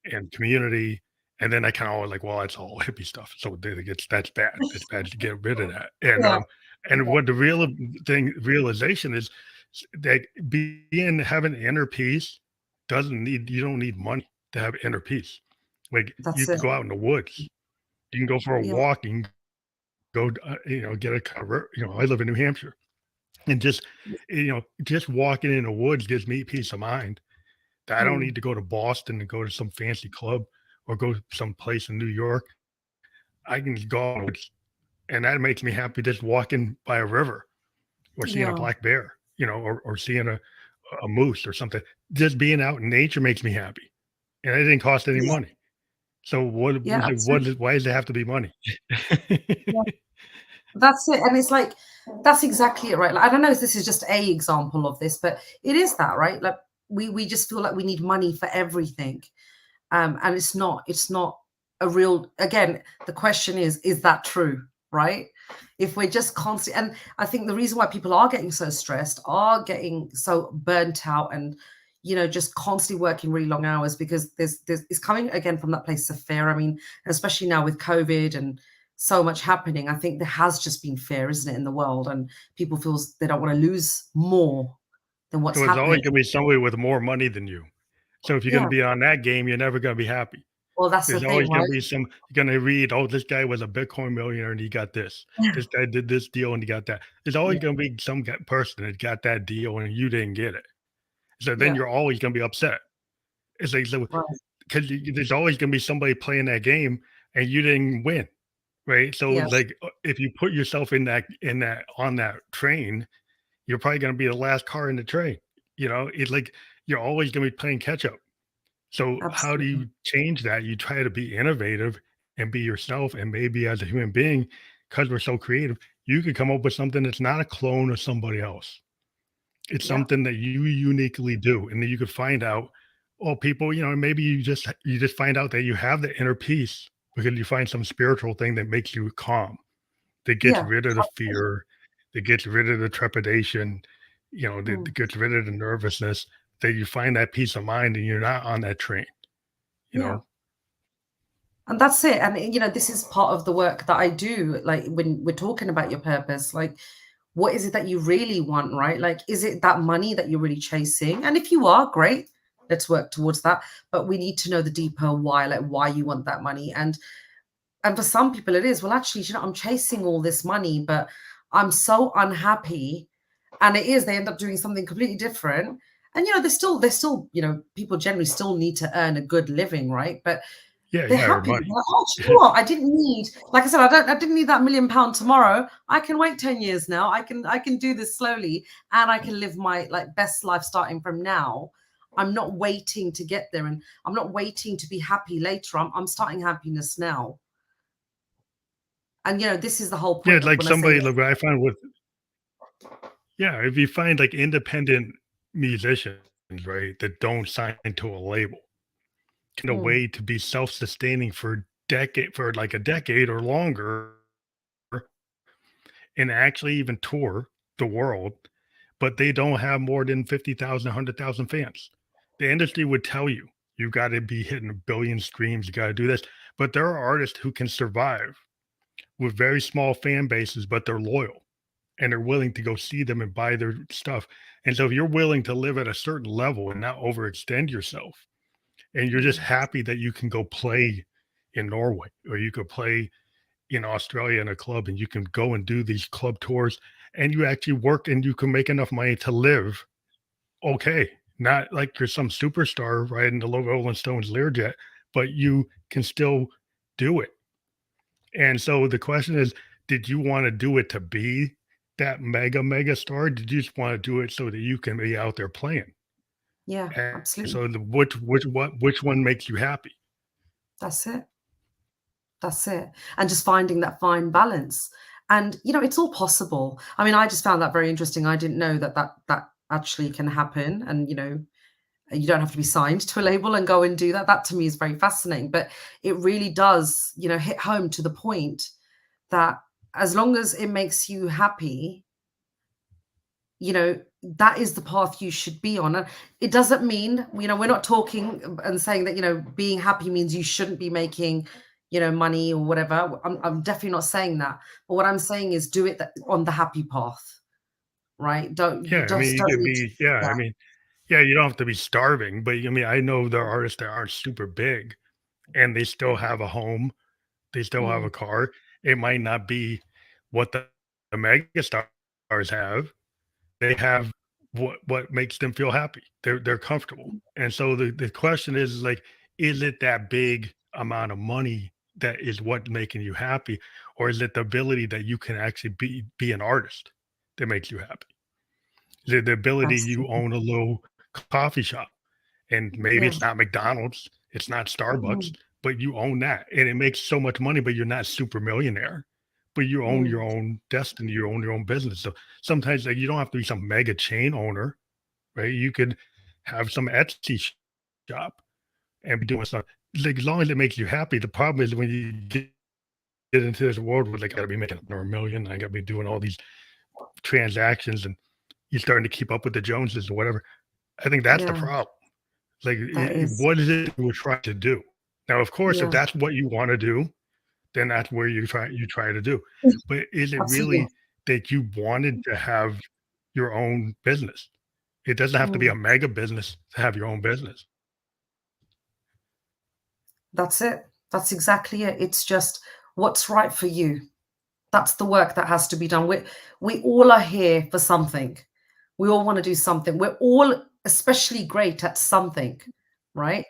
and community. And then I kind of was like, well, that's all hippie stuff. So then it gets that's bad. It's bad to get rid of that. Yeah. And what the real thing realization is that being having inner peace doesn't need you don't need money to have inner peace. Like you That's can it. go out in the woods, you can go for a Yeah. walk, you can go get a cover. I live in New Hampshire, and just walking in the woods gives me peace of mind. That I don't Mm. need to go to Boston and go to some fancy club or go someplace in New York. I can go out and that makes me happy just walking by a river or seeing a Yeah. black bear, or seeing a moose or something. Just being out in nature makes me happy. And it didn't cost any Yeah. money. So Yeah. Absolutely. why does it have to be money? Yeah. That's it. And it's like, that's exactly it, right? Like, I don't know if this is just a example of this, but it is that, right? Like, we just feel like we need money for everything. And it's not a real, again, the question is that true, right? If we're just constant, and I think the reason why people are getting so stressed, are getting so burnt out, and just constantly working really long hours, because there's it's coming again from that place of fear. I mean, especially now with COVID and so much happening, I think there has just been fear, isn't it, in the world, and people feels they don't want to lose more than what's So it's always happening. gonna be somebody with more money than you. So if you're gonna Yeah, be on that game, you're never gonna be happy. well, that's the There's thing, always right? gonna be you're gonna read, "Oh, this guy was a Bitcoin millionaire and he got this. This guy did this deal and he got that." There's always Yeah, gonna be some person that got that deal and you didn't get it. So then yeah, you're always gonna be upset. It's like, so right. because there's always gonna be somebody playing that game and you didn't win, right? So Yes. like, if you put yourself in that on that train, you're probably gonna be the last car in the train. It's like you're always gonna be playing catch up. So how do Absolutely. you change that? You try to be innovative and be yourself, and maybe as a human being, because we're so creative, you could come up with something that's not a clone of somebody else. It's Yeah. something that you uniquely do, and then you could find out, oh, people, maybe you just find out that you have the inner peace because you find some spiritual thing that makes you calm, that gets Yeah. rid of the fear, that gets rid of the trepidation, that Mm. gets rid of the nervousness, that you find that peace of mind and you're not on that train, you Yeah. know? And that's it. And, this is part of the work that I do. Like, when we're talking about your purpose, like, what is it that you really want, right? Like, is it that money that you're really chasing? And if you are, great, let's work towards that. But we need to know the deeper why, like why you want that money. And for some people it is, well, actually, I'm chasing all this money, but I'm so unhappy. And it is, they end up doing something completely different. And there's still, people generally still need to earn a good living, right? But Yeah, they're yeah, or happy. money. They're like, "Oh, do you know what? I didn't need," like I said, I didn't need that £1,000,000 tomorrow. I can wait 10 years now. I can do this slowly, and I can live my like best life starting from now. I'm not waiting to get there, and I'm not waiting to be happy later. I'm starting happiness now. And this is the whole Yeah, point it's of like when I say, somebody like what I find with yeah, if you find like independent musicians, right, that don't sign to a label, in a mm, way to be self-sustaining for like a decade or longer and actually even tour the world, but they don't have more than 50,000, 100,000 fans. The industry would tell you. You got to be hitting a billion streams. You got to do this. But there are artists who can survive with very small fan bases, but they're loyal and they're willing to go see them and buy their stuff. And so if you're willing to live at a certain level and not overextend yourself, and you're just Mm. happy that you can go play in Norway or you could play in Australia in a club and you can go and do these club tours and you actually work and you can make enough money to live okay. Not like you're some superstar riding the Rolling Stones Learjet, but you can still do it. And so the question is, did you want to do it to be that mega star? Did you just want to do it so that you can be out there playing? Yeah, And absolutely. so the which one makes you happy? That's it. That's it. And just finding that fine balance. And, it's all possible. I mean, I just found that very interesting. I didn't know that actually can happen. And, you don't have to be signed to a label and go and do that. That to me is very fascinating. But it really does, hit home to the point that as long as it makes you happy, that is the path you should be on. And it doesn't mean, we're not talking and saying that, being happy means you shouldn't be making, money or whatever. I'm definitely not saying that. But what I'm saying is do it on the happy path, right? You Yeah, I mean, just you don't could need to. be, yeah, I Yeah. mean, yeah, you don't have to be starving, but I mean, I know there are artists that aren't super big and they still have a home, they still have Mm, a car. It might not be what the mega stars have. They have what makes them feel happy. They're comfortable. And so the question is like, is it that big amount of money that is what making you happy? Or is it the ability that you can actually be an artist that makes you happy? The ability you absolutely. own a little coffee shop and maybe Yeah. it's not McDonald's, it's not Starbucks, Mm, but you own that and it makes so much money, but you're not super millionaire, but you own mm, your own destiny, you own your own business. So sometimes like you don't have to be some mega chain owner, right? You could have some Etsy shop and be doing stuff. Like as long as it makes you happy. The problem is when you get into this world where like I gotta be making over a million, I gotta be doing all these transactions and you're starting to keep up with the Joneses or whatever. I think that's the yeah, problem. Like, that is. what is it you were trying to do? Now, of course, if Yeah. that's what you want to do, then that's where you try to do. But is it Absolutely. really that you wanted to have your own business? It doesn't have to be Mm, a mega business to have your own business. that's it. That's exactly it. It's just what's right for you. That's the work that has to be done. We all are here for something. We all want to do something. We're all especially great at something, right?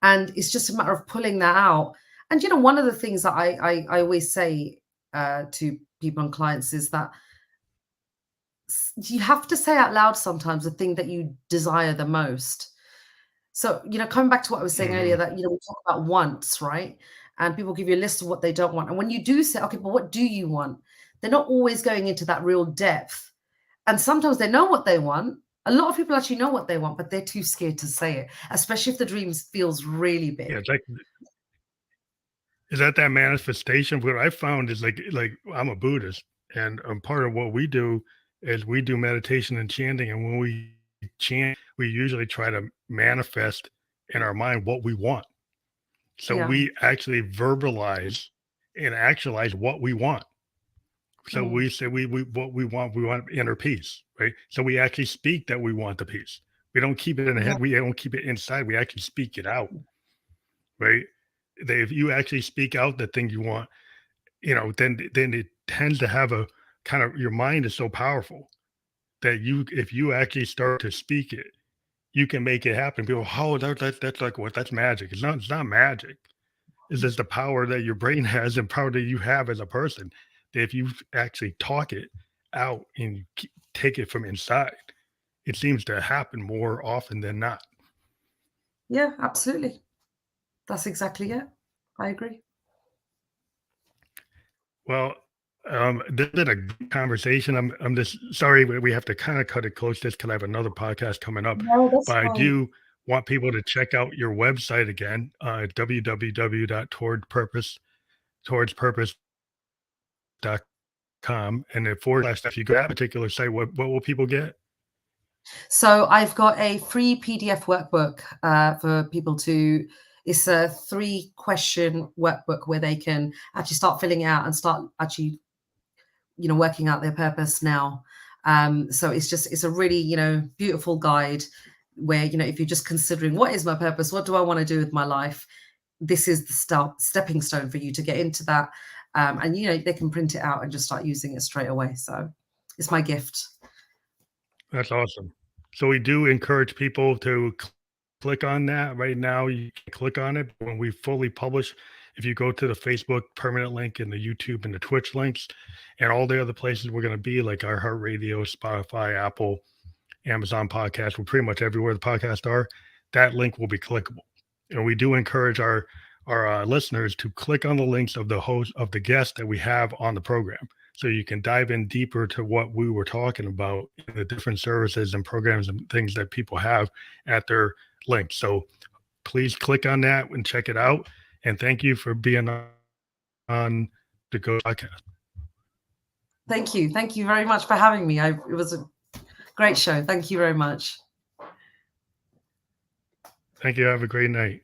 And it's just a matter of pulling that out. And one of the things that I always say to people and clients is that you have to say out loud sometimes the thing that you desire the most. So, coming back to what I was saying earlier, Mhm. that, we talk about wants, right? And people give you a list of what they don't want. And when you do say, okay, but what do you want? They're not always going into that real depth. And sometimes they know what they want. A lot of people actually know what they want, but they're too scared to say it, especially if the dreams feels really Yeah, big. it's like is that manifestation? What I found is like I'm a Buddhist, and part of what we do is we do meditation and chanting, and when we chant, we usually try to manifest in our mind what we want. So Yeah. we actually verbalize and actualize what we want. So Mm, we say we want inner peace, right? So we actually speak that we want the peace. We don't keep it in the yeah. head. We don't keep it inside. We actually speak it out, right? If you actually speak out the thing you want, then it tends to have a kind of your mind is so powerful that if you actually start to speak it, you can make it happen. People, oh, that's like what? That's magic. It's not magic. It's just the power that your brain has and power that you have as a person. That if you actually talk it out and take it from inside, it seems to happen more often than not. Yeah, absolutely. That's exactly it. I agree. Well, this has been a good conversation. I'm just sorry we have to kind of cut it close this because I have another podcast coming up. No, that's But I fine. do want people to check out your website again, www.towardspurpose.com. And then forward slash if you go to that particular site, what will people get? So I've got a free PDF workbook for people to. It's a 3-question workbook where they can actually start filling out and start actually, working out their purpose now. So it's a really, beautiful guide where, if you're just considering what is my purpose, what do I want to do with my life, this is the stepping stone for you to get into that. And they can print it out and just start using it straight away. So it's my gift. That's awesome. So we do encourage people to click on that. Right now, you can click on it. When we fully publish, if you go to the Facebook permanent link and the YouTube and the Twitch links and all the other places we're going to be, like our Heart Radio, Spotify, Apple, Amazon Podcast, we're pretty much everywhere the podcasts are, that link will be clickable. And we do encourage our listeners to click on the links of the host of the guests that we have on the program, so you can dive in deeper to what we were talking about, the different services and programs and things that people have at their links. So please click on that and check it out. And thank you for being on the Go podcast. Thank you. Thank you very much for having me. It was a great show. Thank you very much. Thank you. Have a great night.